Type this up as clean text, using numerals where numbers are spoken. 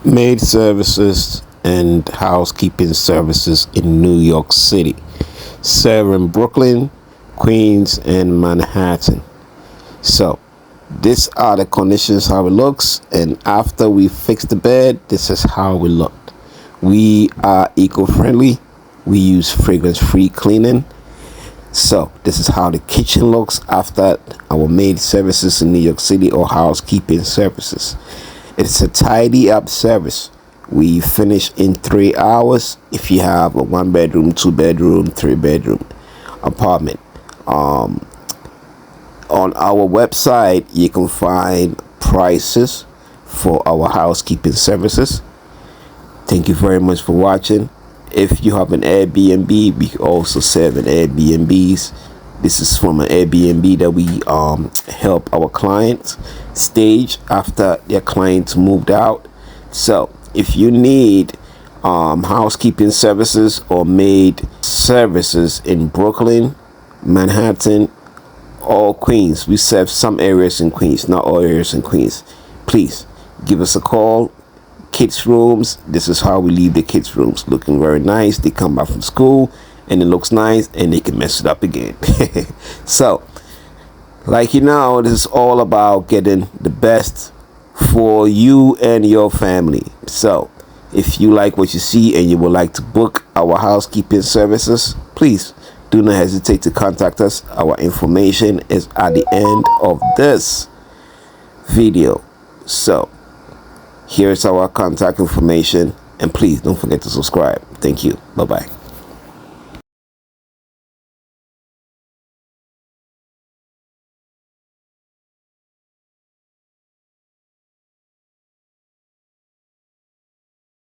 Maid services and housekeeping services in New York City, serving Brooklyn, Queens, and Manhattan. So these are the conditions, how it looks, and after we fix the bed, this is how we look. We are eco-friendly. We use fragrance-free cleaning. So this is how the kitchen looks after our maid services in New York City or housekeeping services. It's a tidy up service. We finish in 3 hours if you have a 1-bedroom, 2-bedroom, 3-bedroom apartment. On our website, you can find prices for our housekeeping services. Thank you very much for watching. If you have an Airbnb, we also serve in Airbnbs. This is from an Airbnb that we help our clients stage after their clients moved out. So if you need housekeeping services or maid services in Brooklyn, Manhattan, or Queens, we serve some areas in Queens, not all areas in Queens. Please give us a call. Kids rooms, this is how we leave the kids rooms, looking very nice. They come back from school and it looks nice, and they can mess it up again. So like, this is all about getting the best for you and your family. So if you like what you see and you would like to book our housekeeping services, please do not hesitate to contact us. Our information is at the end of this video. So here's our contact information, and please don't forget to subscribe. Thank you. Bye-bye.